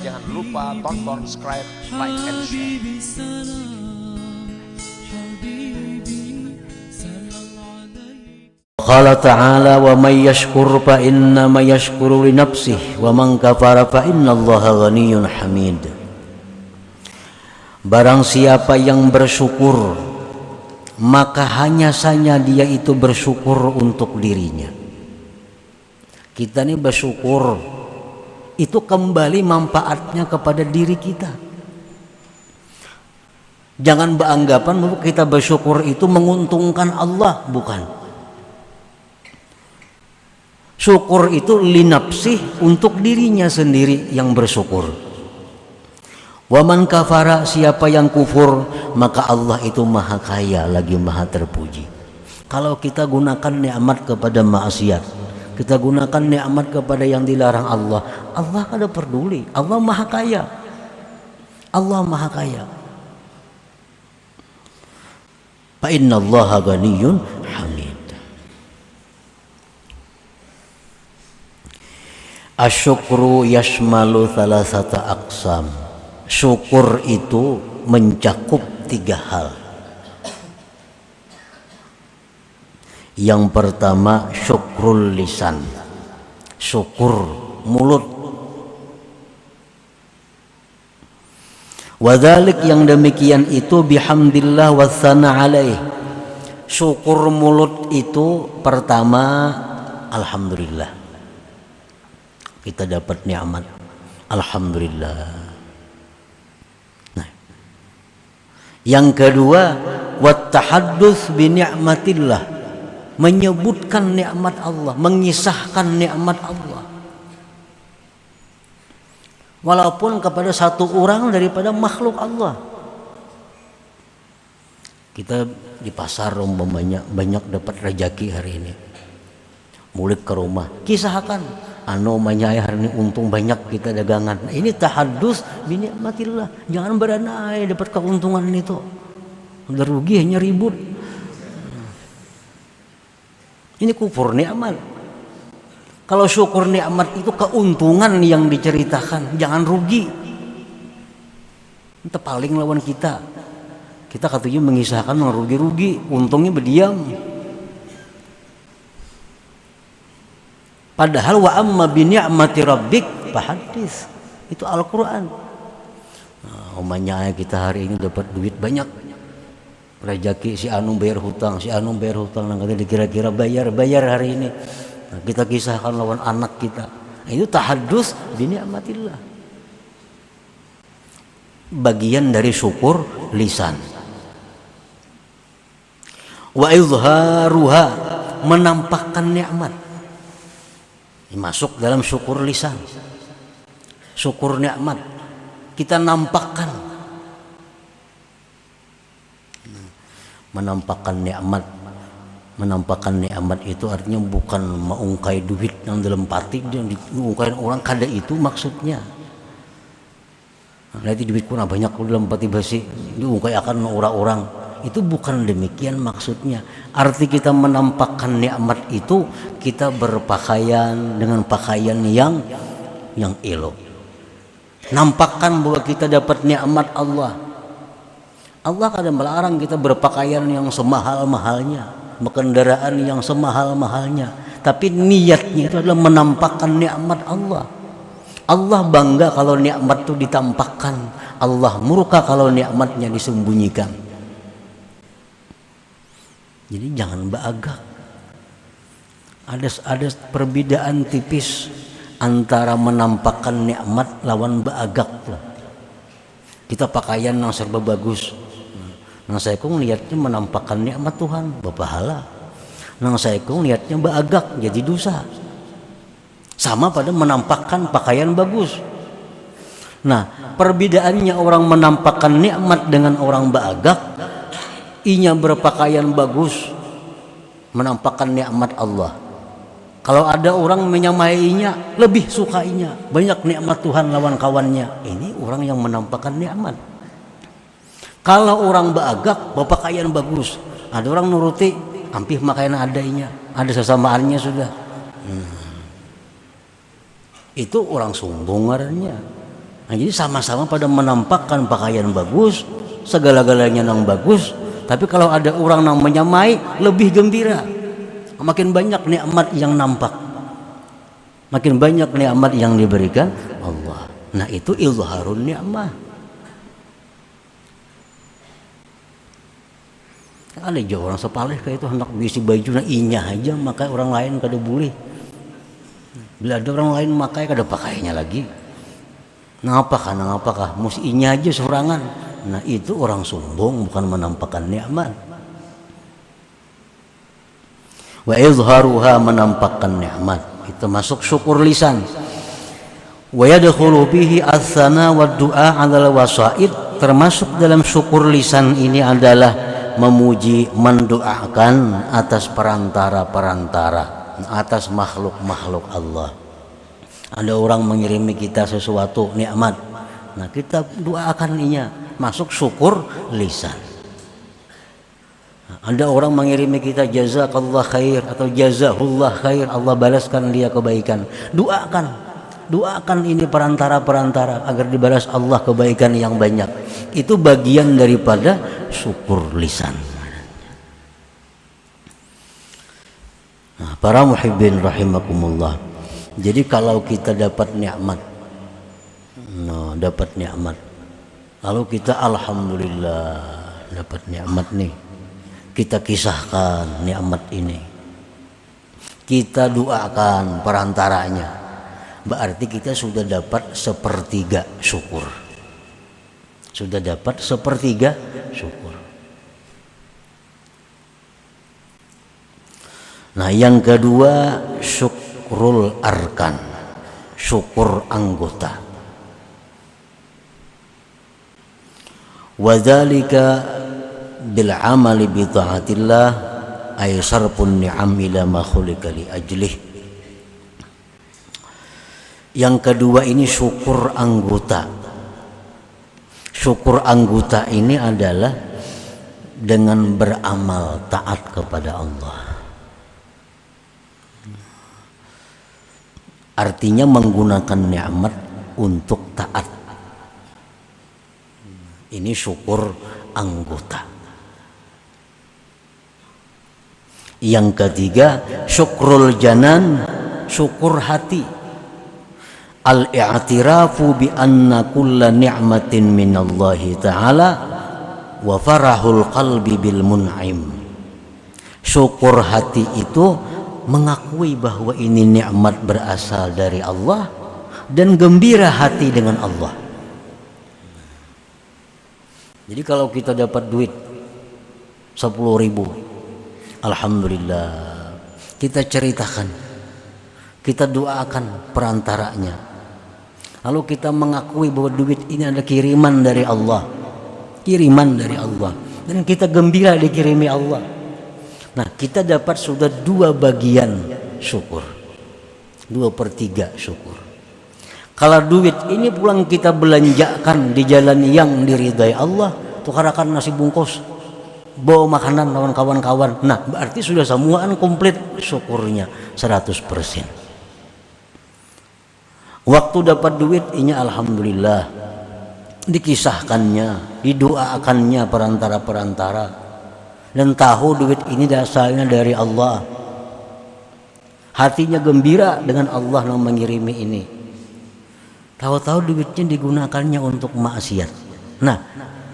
Jangan lupa tonton, subscribe, like, and share. Qala ta'ala wa may yashkur fa innama yashkuru li nafsihi wa man kafara fa innallaha ghaniyyun hamid. Barang siapa yang bersyukur, maka hanya saja dia itu bersyukur untuk dirinya. Kita ini bersyukur itu kembali manfaatnya kepada diri kita. Jangan beranggapan bahwa kita bersyukur itu menguntungkan Allah, bukan. Syukur itu linapsih, untuk dirinya sendiri yang bersyukur. Waman kafara, siapa yang kufur, maka Allah itu maha kaya lagi maha terpuji. Kalau kita gunakan nikmat kepada maksiat, kita gunakan nikmat kepada yang dilarang Allah, Allah kada peduli. Allah maha kaya. Allah maha kaya. Fa innallaha ghaniyyun hamid. Asyukru yashmalu thalathata aqsam. Syukur itu mencakup 3 hal. Yang pertama syukrul lisan, syukur mulut. Wadhalik, yang demikian itu bihamdillah wa tsana alaih. Syukur mulut itu pertama alhamdulillah. Kita dapat nikmat, alhamdulillah. Nah, yang kedua wat tahadduts bi ni'matillah, menyebutkan nikmat Allah, mengisahkan nikmat Allah. Walaupun kepada satu orang daripada makhluk Allah. Kita di pasar umpamanya banyak dapat rezeki hari ini. Mulik ke rumah, kisahkan anu manyai hari ini untung banyak kita dagangan. Nah, ini tahadduts bi ni'matillah. Jangan beranai dapat keuntungan itu. Udah rugi hanya ribut. Ini kufur nikmat. Kalau syukur nikmat itu keuntungan yang diceritakan, jangan rugi. Itu paling lawan kita. Kita katanya mengisahkan rugi-rugi, untungnya berdiam. Padahal wa amma bi ni'mati rabbik fahaddits. Itu Al-Qur'an. Nah, umumnya kita hari ini dapat duit banyak. Rezeki si anu bayar hutang, si anu bayar hutang, nanti dikira-kira bayar hari ini. Nah, kita kisahkan lawan anak kita. Nah, itu tahadduts bi ni'matillah. Bagian dari syukur lisan. Wa izharuha, menampakkan nikmat. Ini masuk dalam syukur lisan. Syukur nikmat kita nampakkan. Menampakkan nikmat. Menampakkan nikmat itu artinya bukan mengungkai duit yang dalam pati, yang diungkain orang, kada itu maksudnya. Nanti duit kurang banyak dalam pati basi diungkai akan orang-orang, itu bukan demikian maksudnya. Arti kita menampakkan nikmat itu kita berpakaian dengan pakaian yang elok. Nampakkan bahwa kita dapat nikmat Allah. Allah kadang melarang kita berpakaian yang semahal-mahalnya, kendaraan yang semahal-mahalnya, tapi niatnya itu adalah menampakkan nikmat Allah. Allah bangga kalau nikmat itu ditampakkan, Allah murka kalau nikmatnya disembunyikan. Jadi jangan beagak. Ada perbedaan tipis antara menampakkan nikmat lawan beagak tuh. Kita pakaian yang serba bagus. Nang saya kong niatnya menampakkan nikmat Tuhan, berpahala. Nang saya kong niatnya beagak, jadi dosa. Sama pada menampakkan pakaian bagus. Nah, perbedaannya orang menampakkan nikmat dengan orang beagak, inya berpakaian bagus, menampakkan nikmat Allah. Kalau ada orang menyamainya, lebih sukainya, banyak nikmat Tuhan lawan kawannya. Ini orang yang menampakkan nikmat. Kalau orang beagak, berpakaian bagus, ada orang nuruti, ampih makaian adanya, ada sesamaannya sudah. Itu orang sombong ngarannya. Nah, jadi sama-sama pada menampakkan pakaian bagus, segala-galanya yang bagus, tapi kalau ada orang yang menyamai lebih gembira. Makin banyak nikmat yang nampak, makin banyak nikmat yang diberikan Allah. Nah, itu izharun nikmah. Ada aja orang sepalih kayak itu hendak bisi baju na inya aja, maka orang lain kada boleh. Bila ada orang lain makai kada pakainya lagi. Ngapakah mesti inya aja sorangan. Nah, itu orang sombong, bukan menampakkan nikmat. Wa izharuha, menampakkan nikmat. Itu masuk syukur lisan. Wa yadkhulu bihi as-sana wa du'a 'alal wasaid. Termasuk dalam syukur lisan ini adalah memuji, mendoakan atas perantara-perantara, atas makhluk-makhluk Allah. Ada orang mengirimi kita sesuatu nikmat, nah kita doakan inya, masuk syukur lisan. Nah, ada orang mengirimi kita jazakallah khair atau jazahullah khair, Allah balaskan dia kebaikan, doakan ini perantara-perantara agar dibalas Allah kebaikan yang banyak. Itu bagian daripada syukur lisan. Nah, para muhibbin rahimakumullah. Jadi kalau kita dapat nikmat, lalu kita alhamdulillah dapat nikmat nih, kita kisahkan nikmat ini, kita doakan perantaranya, berarti kita sudah dapat sepertiga syukur. Sudah dapat sepertiga syukur. Nah, yang kedua syukrul arkan, syukur anggota. Wa dzalika bil amali bi taatillah ay sarfun ni'am ila ma khuliqa li ajlih. Yang kedua ini syukur anggota. Syukur anggota ini adalah dengan beramal taat kepada Allah. Artinya menggunakan nikmat untuk taat. Ini syukur anggota. Yang ketiga syukrul janan, syukur hati. Al-i'tirafu bi anna kulla ni'matin minallahi ta'ala wa farahul qalbi bil mun'im. Syukur hati itu mengakui bahwa ini nikmat berasal dari Allah dan gembira hati dengan Allah. Jadi kalau kita dapat duit 10.000, alhamdulillah, kita ceritakan, kita doakan perantaranya. Lalu kita mengakui bahwa duit ini adalah kiriman dari Allah, dan kita gembira dikirimi Allah. Nah, kita dapat sudah 2 bagian syukur, 2/3 syukur. Kalau duit ini pulang kita belanjakan di jalan yang diridai Allah, tukarakan nasi bungkus, bawa makanan lawan kawan-kawan, nah berarti sudah semuaan komplit syukurnya 100%. Waktu dapat duit ini alhamdulillah, dikisahkannya, didoakannya perantara-perantara, dan tahu duit ini asalnya dari Allah. Hatinya gembira dengan Allah yang mengirimi ini. Tahu-tahu duitnya digunakannya untuk maksiat. Nah,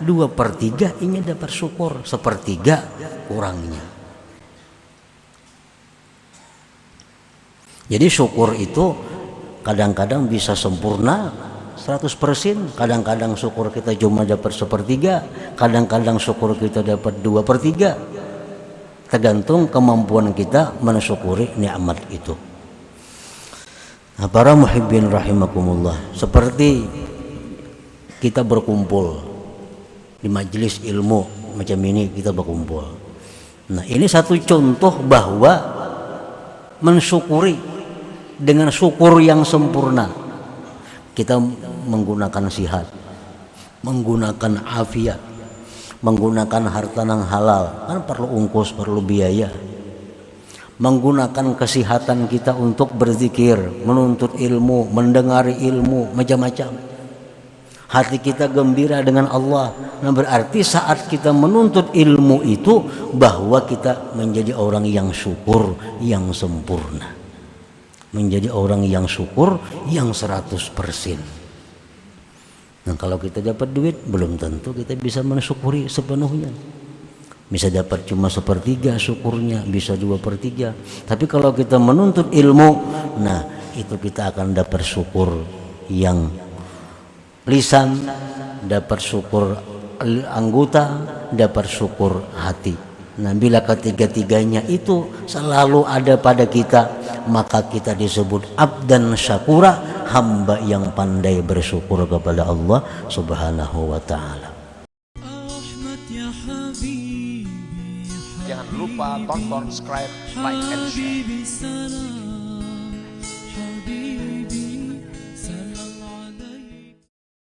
2/3 ini dapat syukur, 1/3 kurangnya. Jadi syukur itu kadang-kadang bisa sempurna 100%, kadang-kadang syukur kita cuma dapat 1/3, kadang-kadang syukur kita dapat 2/3, tergantung kemampuan kita mensyukuri nikmat itu. Nah, para muhibbin rahimakumullah, seperti kita berkumpul di majelis ilmu macam ini, kita berkumpul. Nah, ini satu contoh bahwa mensyukuri dengan syukur yang sempurna, kita menggunakan sihat, menggunakan afiat, menggunakan harta yang halal, kan perlu ongkos, perlu biaya. menggunakan kesehatan kita untuk berzikir, menuntut ilmu, mendengar ilmu, macam-macam. Hati kita gembira dengan Allah. Nah, berarti saat kita menuntut ilmu itu bahwa kita menjadi orang yang syukur, yang sempurna. Menjadi orang yang syukur yang 100%. Nah, kalau kita dapat duit belum tentu kita bisa mensyukuri sepenuhnya. Bisa dapat cuma 1/3 syukurnya, bisa 2/3. Tapi kalau kita menuntut ilmu, nah itu kita akan dapat syukur yang lisan, dapat syukur anggota, dapat syukur hati. Nah, bila ketiga-tiganya itu selalu ada pada kita, maka kita disebut abdan syakura, hamba yang pandai bersyukur kepada Allah Subhanahu wa ta'ala. Jangan lupa tonton, subscribe, like, and share.